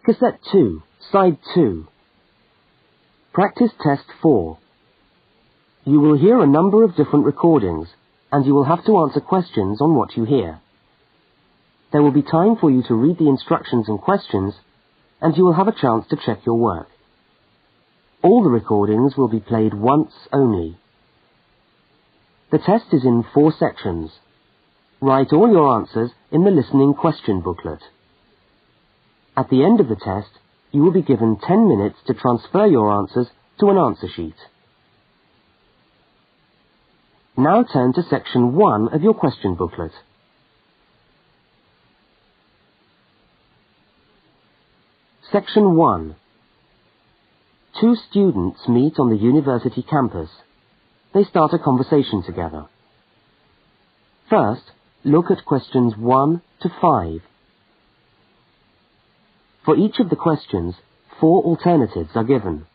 Cassette 2, Side 2. Practice Test 4. You will hear a number of different recordings, and you will have to answer questions on what you hear. There will be time for you to read the instructions and questions, and you will have a chance to check your work. All the recordings will be played once only. The test is in 4 sections. Write all your answers in the listening question booklet. At the end of the test, you will be given 10 minutes to transfer your answers to an answer sheet. Now turn to section 1 of your question booklet. Section 1. 2 students meet on the university campus. They start a conversation together. First, look at questions 1 to 5. For each of the questions, 4 alternatives are given.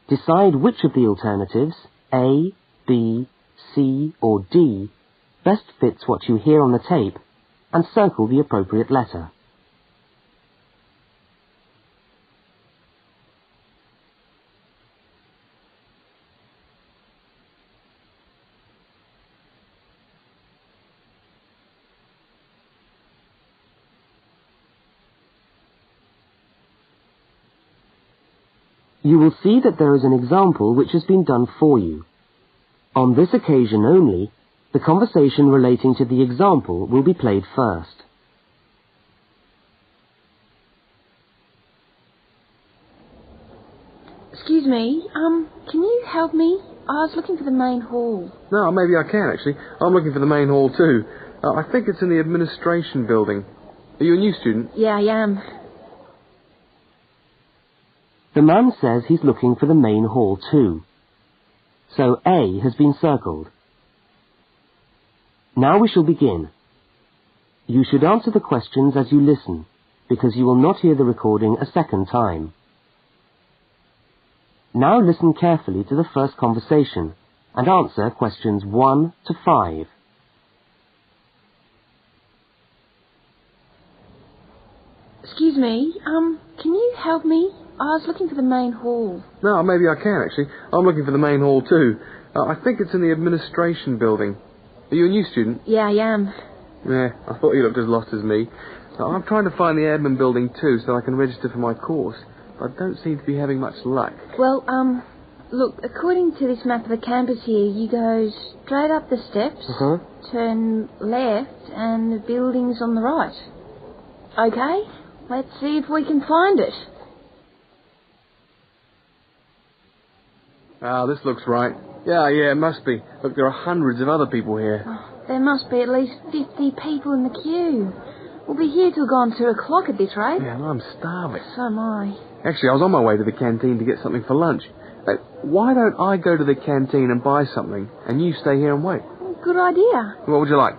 Decide which of the alternatives, A, B, C or D, best fits what you hear on the tape, and circle the appropriate letter. You will see that there is an example which has been done for you. On this occasion only, the conversation relating to the example will be played first. Excuse me, can you help me? I was looking for the main hall. No, maybe I can, actually. I'm looking for the main hall, too. I think it's in the administration building. Are you a new student? Yeah, I am. The man says he's looking for the main hall too. So A has been circled. Now we shall begin. You should answer the questions as you listen, because you will not hear the recording a second time. Now listen carefully to the first conversation and answer questions 1 to 5. Excuse me, can you help me? I was looking for the main hall. No, maybe I can, actually. I'm looking for the main hall, too. I think it's in the administration building. Are you a new student? Yeah, I am. Yeah, I thought you looked as lost as me. I'm trying to find the admin building, too, so I can register for my course. But I don't seem to be having much luck. Well, look, according to this map of the campus here, you go straight up the steps, turn left, and the building's on the right. Okay, let's see if we can find it. Ah, this looks right. Yeah, it must be. Look, there are hundreds of other people here. Oh, there must be at least 50 people in the queue. We'll be here till gone 2 o'clock at this rate. Yeah, and I'm starving. So am I. Actually, I was on my way to the canteen to get something for lunch. Why don't I go to the canteen and buy something, and you stay here and wait? Good idea. What would you like?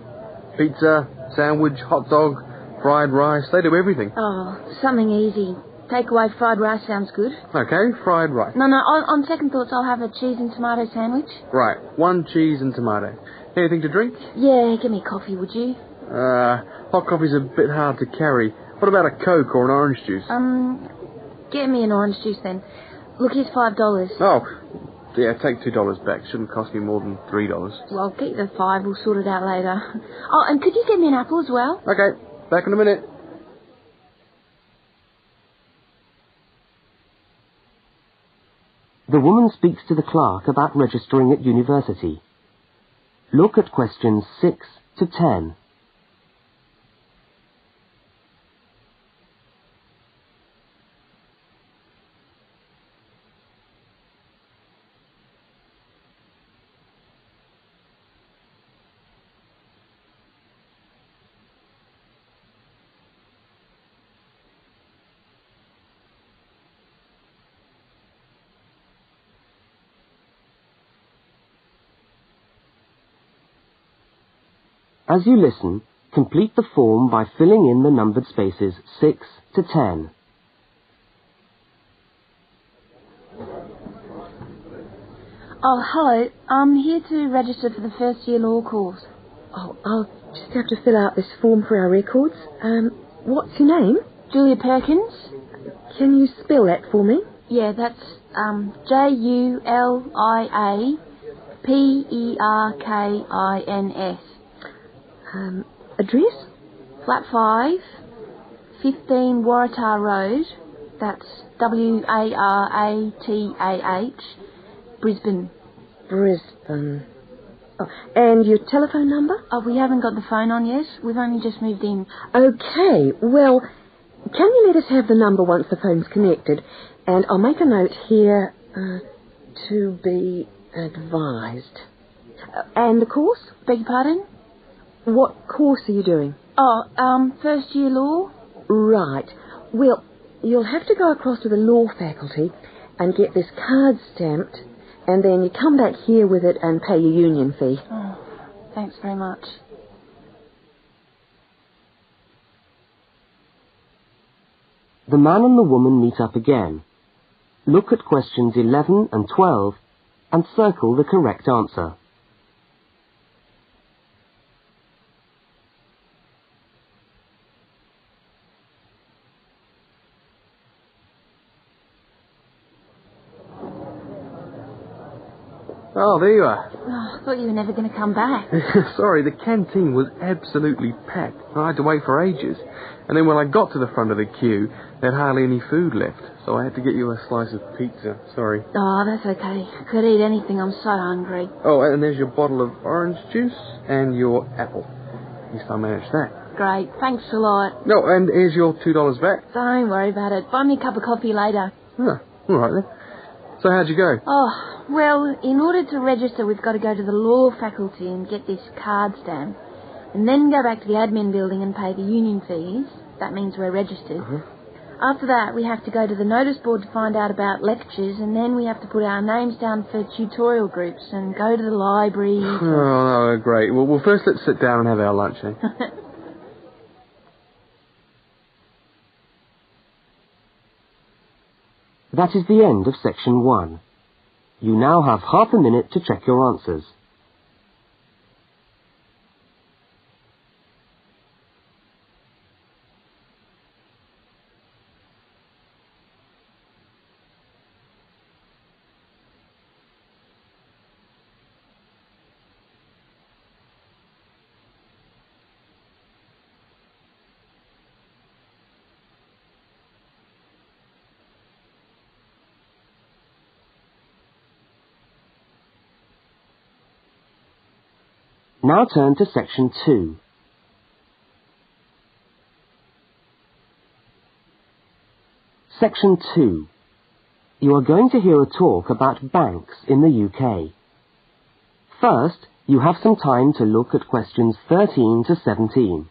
Pizza, sandwich, hot dog, fried rice? They do everything. Oh, something easy. Takeaway fried rice sounds good. Okay, fried rice. No, on second thoughts, I'll have a cheese and tomato sandwich. Right, 1 cheese and tomato. Anything to drink? Yeah, give me coffee, would you? Hot coffee's a bit hard to carry. What about a Coke or an orange juice? Get me an orange juice then. Look, here's $5. Oh, yeah, take $2 back. Shouldn't cost me more than $3. Well, I'll get you the 5. We'll sort it out later. Oh, and could you get me an apple as well? Okay, back in a minute. The woman speaks to the clerk about registering at university. Look at questions 6 to 10. As you listen, complete the form by filling in the numbered spaces 6 to 10. Oh, hello. I'm here to register for the first year law course. Oh, I'll just have to fill out this form for our records. What's your name? Julia Perkins. Can you spell that for me? Yeah, that's JULIAPERKINS. Address? Flat 5, 15 Waratah Road. That's WARATAH, Brisbane. Brisbane. Oh, and your telephone number? Oh, we haven't got the phone on yet. We've only just moved in. Okay, well, can you let us have the number once the phone's connected? And I'll make a note here, to be advised. And the course? Beg your pardon? What course are you doing? Oh, first year law. Right. Well, you'll have to go across to the law faculty and get this card stamped, and then you come back here with it and pay your union fee. Oh, thanks very much. The man and the woman meet up again. Look at questions 11 and 12 and circle the correct answer. Oh, there you are. Oh, I thought you were never going to come back. Sorry, the canteen was absolutely packed. I had to wait for ages. And then when I got to the front of the queue, there had hardly any food left. So I had to get you a slice of pizza. Sorry. Oh, that's okay. I could eat anything. I'm so hungry. Oh, and there's your bottle of orange juice and your apple. At least I managed that. Great. Thanks a lot. No, and here's your $2 back. Don't worry about it. Buy me a cup of coffee later. Huh, all right then. So how'd you go? Oh, well, in order to register, we've got to go to the law faculty and get this card stamp, and then go back to the admin building and pay the union fees. That means we're registered. After that, we have to go to the notice board to find out about lectures, and then we have to put our names down for tutorial groups and go to the library. Oh, no, great. Well, first let's sit down and have our lunch, eh? That is the end of section 1. You now have half a minute to check your answers. Now turn to section 2. Section 2. You are going to hear a talk about banks in the UK. First, you have some time to look at questions 13 to 17.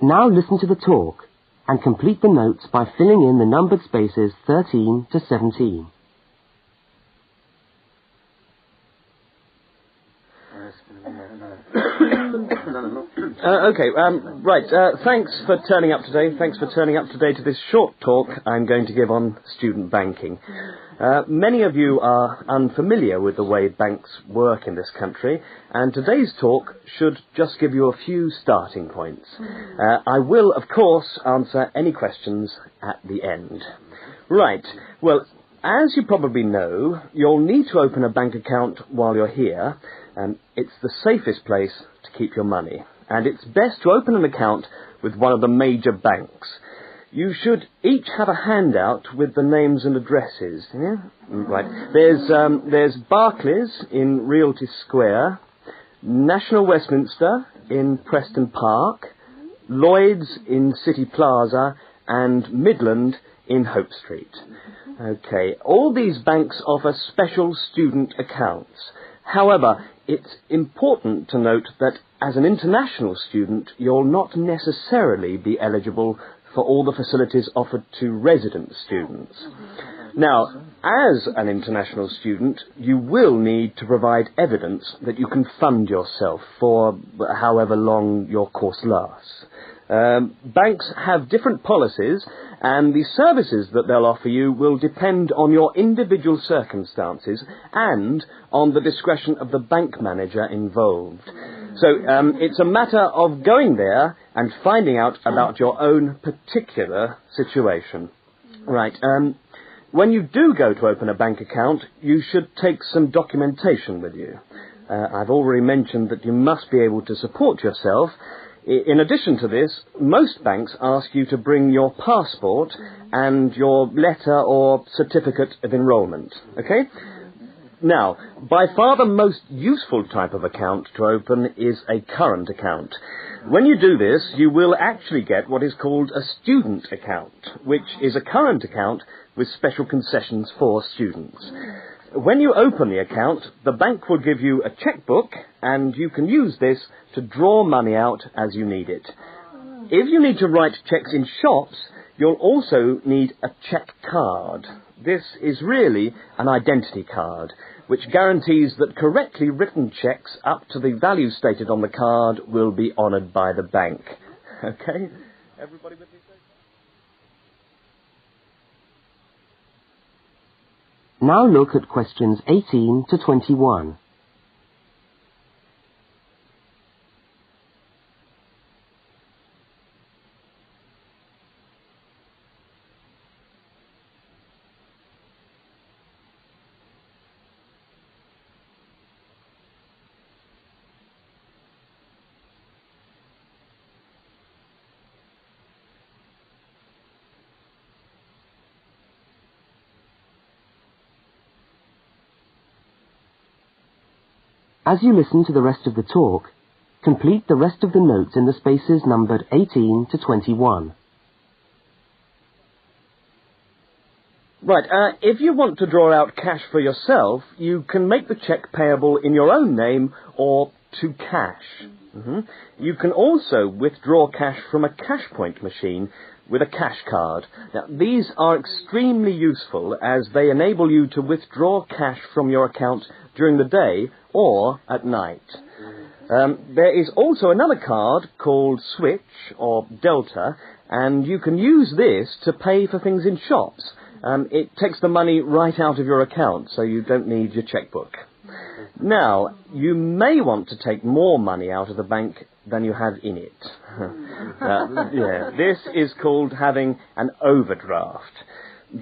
Now listen to the talk and complete the notes by filling in the numbered spaces 13 to 17. Thanks for turning up today. Thanks for turning up today to this short talk I'm going to give on student banking. Many of you are unfamiliar with the way banks work in this country, and today's talk should just give you a few starting points. I will, of course, answer any questions at the end. Right, well, as you probably know, you'll need to open a bank account while you're here. It's the safest place to keep your money, and it's best to open an account with one of the major banks. You should each have a handout with the names and addresses. Yeah? Right. There's Barclays in Realty Square, National Westminster in Preston Park, Lloyd's in City Plaza, and Midland in Hope Street. Okay, all these banks offer special student accounts. However, it's important to note that as an international student, you'll not necessarily be eligible for all the facilities offered to resident students. Now, as an international student, you will need to provide evidence that you can fund yourself for however long your course lasts. Banks have different policies, and the services that they'll offer you will depend on your individual circumstances and on the discretion of the bank manager involved. So it's a matter of going there and finding out about your own particular situation. Right. When you do go to open a bank account, you should take some documentation with you. I've already mentioned that you must be able to support yourself. In addition to this, most banks ask you to bring your passport and your letter or certificate of enrolment. Okay? Now, by far the most useful type of account to open is a current account. When you do this, you will actually get what is called a student account, which is a current account with special concessions for students. When you open the account, the bank will give you a checkbook, and you can use this to draw money out as you need it. If you need to write checks in shops, you'll also need a check card. This is really an identity card, which guarantees that correctly written checks up to the value stated on the card will be honoured by the bank. Okay? Everybody with me? Now look at questions 18 to 21. As you listen to the rest of the talk, complete the rest of the notes in the spaces numbered 18 to 21. Right, if you want to draw out cash for yourself, you can make the cheque payable in your own name or to cash. You can also withdraw cash from a cash point machine with a cash card. Now, these are extremely useful as they enable you to withdraw cash from your account during the day or at night. There is also another card called Switch or Delta, and you can use this to pay for things in shops. It takes the money right out of your account, so you don't need your checkbook. Now, you may want to take more money out of the bank than you have in it. This is called having an overdraft.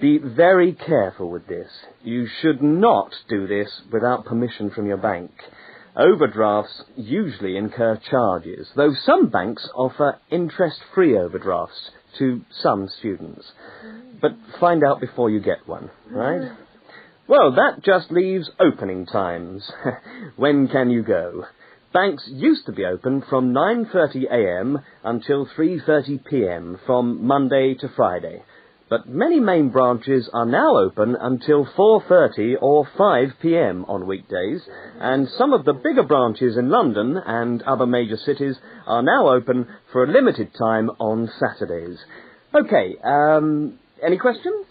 Be very careful with this. You should not do this without permission from your bank. Overdrafts usually incur charges, though some banks offer interest-free overdrafts to some students. But find out before you get one, right? Well, that just leaves opening times. When can you go? Banks used to be open from 9:30 a.m. until 3:30 p.m. from Monday to Friday. But many main branches are now open until 4:30 or 5 p.m. on weekdays, and some of the bigger branches in London and other major cities are now open for a limited time on Saturdays. Okay, any questions?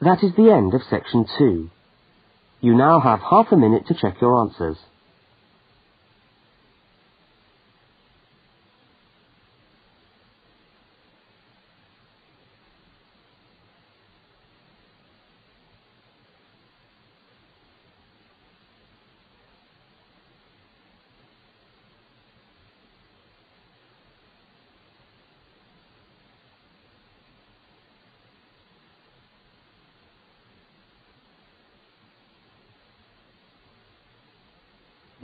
That is the end of section 2. You now have half a minute to check your answers.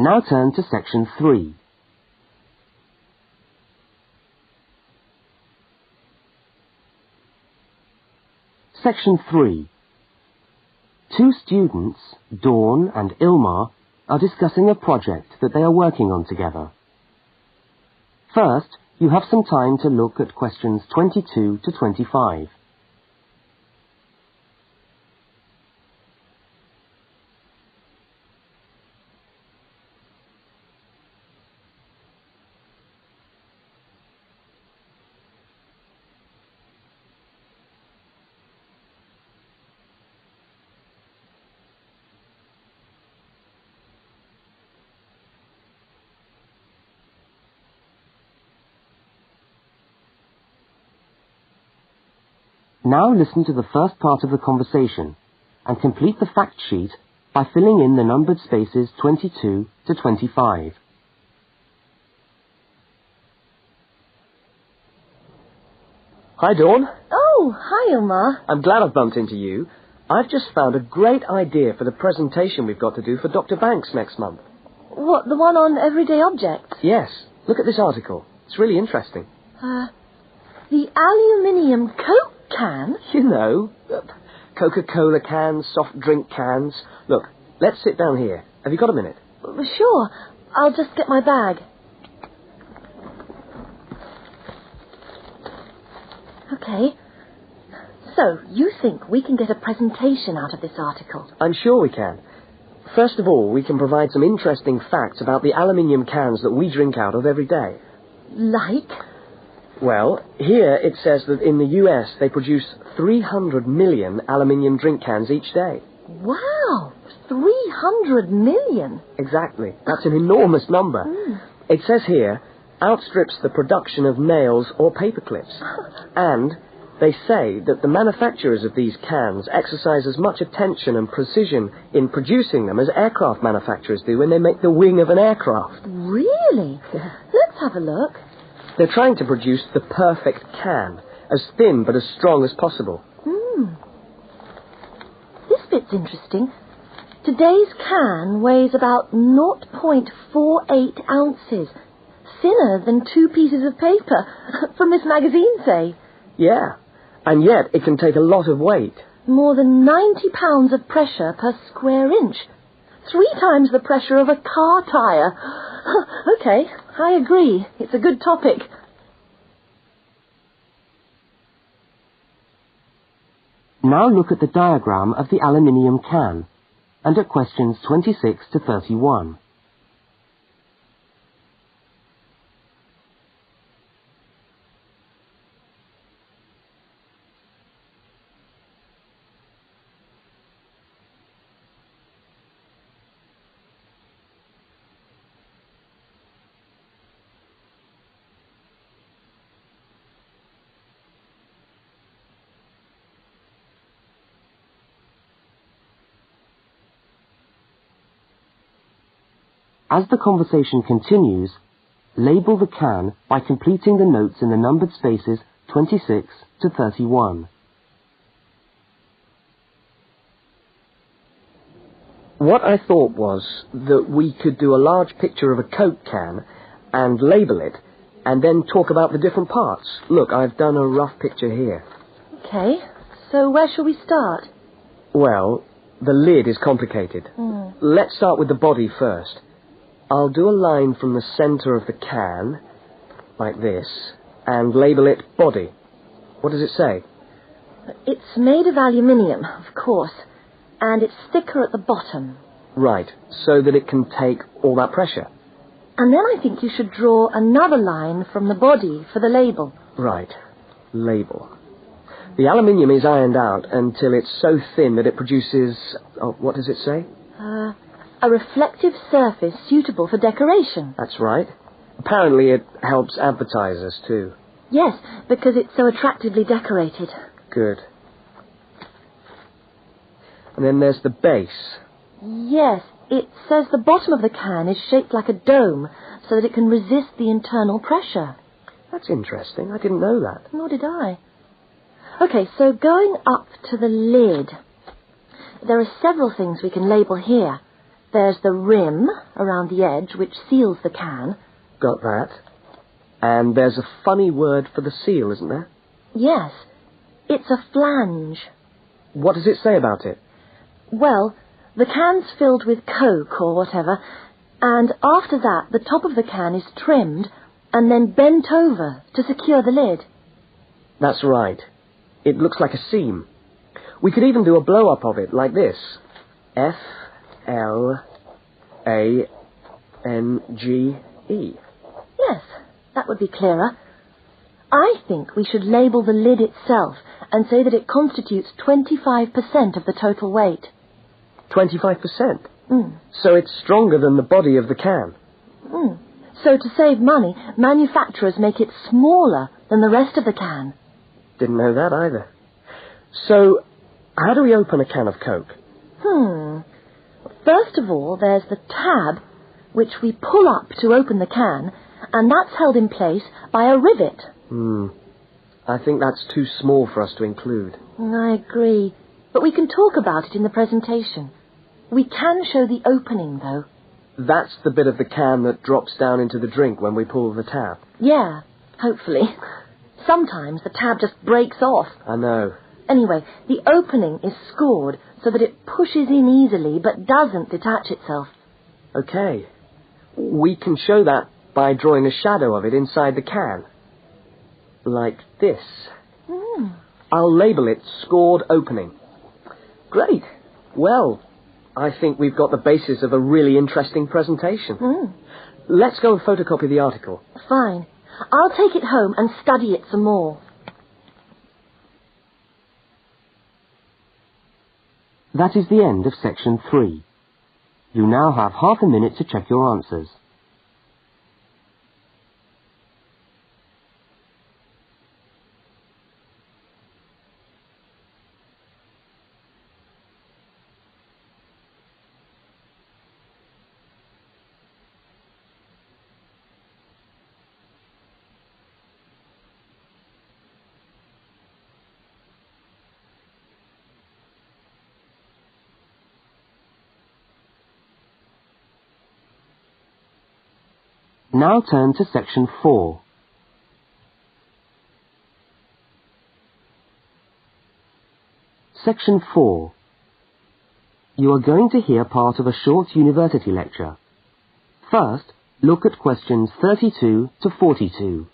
Now turn to section 3. Section 3. Two students, Dawn and Ilmar, are discussing a project that they are working on together. First, you have some time to look at questions 22 to 25. Now listen to the first part of the conversation and complete the fact sheet by filling in the numbered spaces 22 to 25. Hi, Dawn. Oh, hi, Omar. I'm glad I've bumped into you. I've just found a great idea for the presentation we've got to do for Dr. Banks next month. What, the one on everyday objects? Yes. Look at this article. It's really interesting. The aluminium Coke can? You know, Coca-Cola cans, soft drink cans. Look, let's sit down here. Have you got a minute? Sure. I'll just get my bag. Okay. So, you think we can get a presentation out of this article? I'm sure we can. First of all, we can provide some interesting facts about the aluminium cans that we drink out of every day. Like? Well, here it says that in the US they produce 300 million aluminium drink cans each day. Wow! 300 million? Exactly. That's an enormous number. It says here, outstrips the production of nails or paper clips. And they say that the manufacturers of these cans exercise as much attention and precision in producing them as aircraft manufacturers do when they make the wing of an aircraft. Really? Let's have a look. They're trying to produce the perfect can, as thin but as strong as possible. This bit's interesting. Today's can weighs about 0.48 ounces. Thinner than 2 pieces of paper from this magazine, say. Yeah, and yet it can take a lot of weight. More than 90 pounds of pressure per square inch. 3 times the pressure of a car tyre. Okay, I agree. It's a good topic. Now look at the diagram of the aluminium can and at questions 26 to 31. As the conversation continues, label the can by completing the notes in the numbered spaces 26 to 31. What I thought was that we could do a large picture of a Coke can and label it, and then talk about the different parts. Look, I've done a rough picture here. Okay, so where shall we start? Well, the lid is complicated. Let's start with the body first. I'll do a line from the centre of the can, like this, and label it body. What does it say? It's made of aluminium, of course, and it's thicker at the bottom. Right, so that it can take all that pressure. And then I think you should draw another line from the body for the label. Right, label. The aluminium is ironed out until it's so thin that it produces... Oh, what does it say? A reflective surface suitable for decoration. That's right. Apparently it helps advertisers too. Yes, because it's so attractively decorated. Good. And then there's the base. Yes, it says the bottom of the can is shaped like a dome so that it can resist the internal pressure. That's interesting. I didn't know that. Nor did I. Okay, so going up to the lid, there are several things we can label here. There's the rim around the edge, which seals the can. Got that. And there's a funny word for the seal, isn't there? Yes, it's a flange. What does it say about it? Well, the can's filled with Coke or whatever, and after that the top of the can is trimmed and then bent over to secure the lid. That's right. It looks like a seam. We could even do a blow-up of it, like this. F-L-A-N-G-E. Yes, that would be clearer. I think we should label the lid itself and say that it constitutes 25% of the total weight. 25%? So it's stronger than the body of the can. So to save money, manufacturers make it smaller than the rest of the can. Didn't know that either. So, how do we open a can of Coke? First of all, there's the tab, which we pull up to open the can, and that's held in place by a rivet. I think that's too small for us to include. I agree, but we can talk about it in the presentation. We can show the opening, though. That's the bit of the can that drops down into the drink when we pull the tab. Yeah, hopefully. Sometimes the tab just breaks off. I know. Anyway, the opening is scored so that it pushes in easily but doesn't detach itself. Okay. We can show that by drawing a shadow of it inside the can. Like this. I'll label it Scored Opening. Great. Well, I think we've got the basis of a really interesting presentation. Let's go and photocopy the article. Fine. I'll take it home and study it some more. That is the end of section 3. You now have half a minute to check your answers. Now turn to section 4. Section 4. You are going to hear part of a short university lecture. First, look at questions 32 to 42.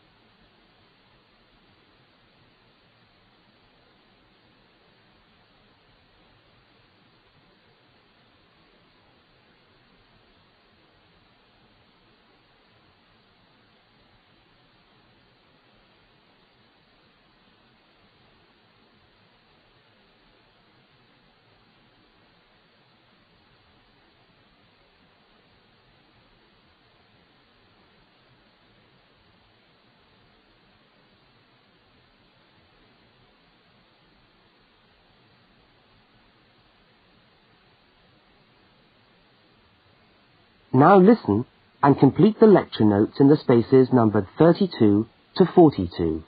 Now listen and complete the lecture notes in the spaces numbered 32 to 42.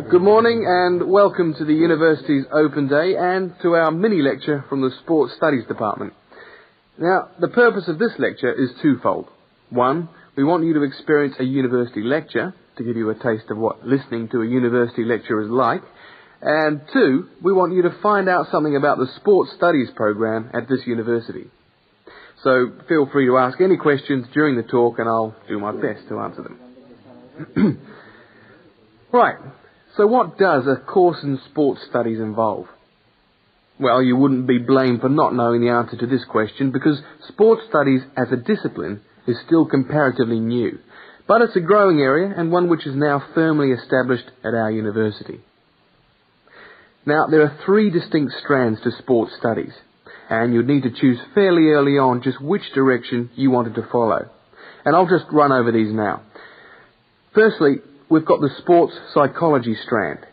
Good morning and welcome to the university's open day and to our mini lecture from the Sports Studies Department. Now, the purpose of this lecture is twofold. One, we want you to experience a university lecture to give you a taste of what listening to a university lecture is like. And two, we want you to find out something about the Sports Studies program at this university. So feel free to ask any questions during the talk and I'll do my best to answer them. Right, so what does a course in sports studies involve? Well, you wouldn't be blamed for not knowing the answer to this question because sports studies as a discipline is still comparatively new. But it's a growing area and one which is now firmly established at our university. Now, there are 3 distinct strands to sports studies, and you'd need to choose fairly early on just which direction you wanted to follow. And I'll just run over these now. Firstly, we've got the sports psychology strand.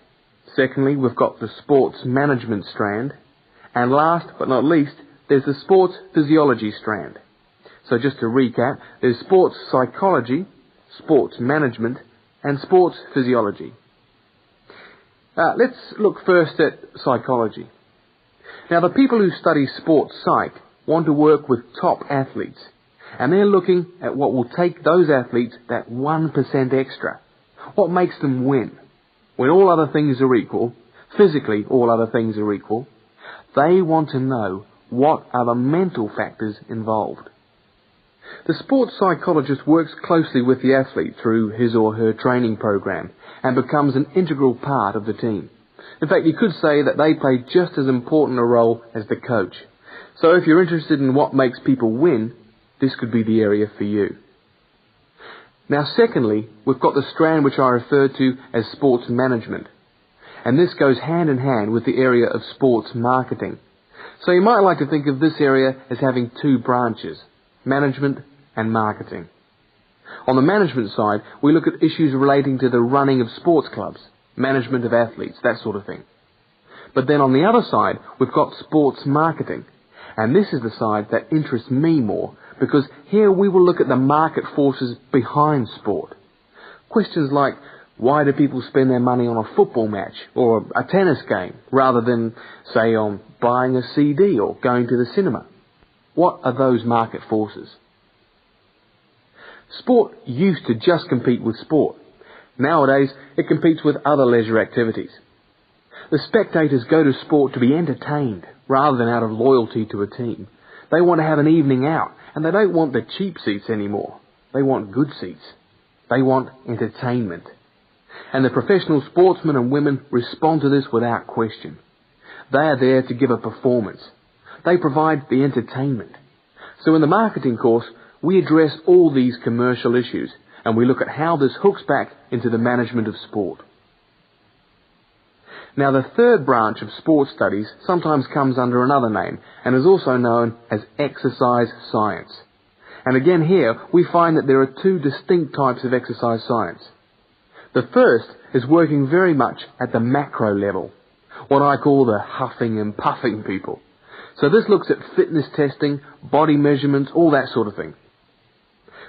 Secondly, we've got the sports management strand. And last but not least, there's the sports physiology strand. So just to recap, there's sports psychology, sports management, and sports physiology. Let's look first at psychology. Now, the people who study sports psych want to work with top athletes, and they're looking at what will take those athletes that 1% extra. What makes them win? When all other things are equal, physically all other things are equal, they want to know what are the mental factors involved. The sports psychologist works closely with the athlete through his or her training program and becomes an integral part of the team. In fact, you could say that they play just as important a role as the coach. So if you're interested in what makes people win, this could be the area for you. Now, secondly, we've got the strand which I refer to as sports management. And this goes hand in hand with the area of sports marketing. So you might like to think of this area as having 2 branches, management and marketing. On the management side, we look at issues relating to the running of sports clubs, management of athletes, that sort of thing. But then on the other side, we've got sports marketing. And this is the side that interests me more, because here we will look at the market forces behind sport. Questions like, why do people spend their money on a football match or a tennis game rather than, say, on buying a CD or going to the cinema? What are those market forces? Sport used to just compete with sport. Nowadays, it competes with other leisure activities. The spectators go to sport to be entertained rather than out of loyalty to a team. They want to have an evening out, and they don't want the cheap seats anymore. They want good seats. They want entertainment. And the professional sportsmen and women respond to this without question. They are there to give a performance. They provide the entertainment. So in the marketing course, we address all these commercial issues, and we look at how this hooks back into the management of sport. Now, the third branch of sports studies sometimes comes under another name and is also known as exercise science. And again here, we find that there are two distinct types of exercise science. The first is working very much at the macro level, what I call the huffing and puffing people. So this looks at fitness testing, body measurements, all that sort of thing.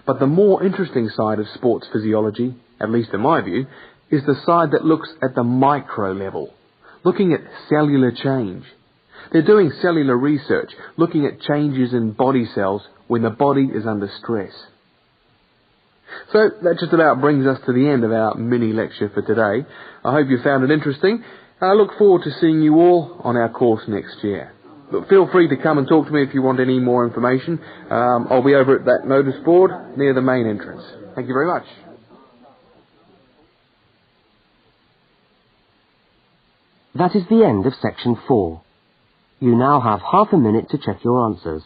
But the more interesting side of sports physiology, at least in my view, is the side that looks at the micro level, looking at cellular change. They're doing cellular research, looking at changes in body cells when the body is under stress. So that just about brings us to the end of our mini lecture for today. I hope you found it interesting, and I look forward to seeing you all on our course next year. But feel free to come and talk to me if you want any more information. I'll be over at that notice board near the main entrance. Thank you very much. That is the end of section 4. You now have half a minute to check your answers.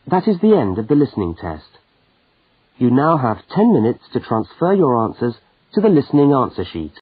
That is the end of the listening test. You now have 10 minutes to transfer your answers to the listening answer sheet.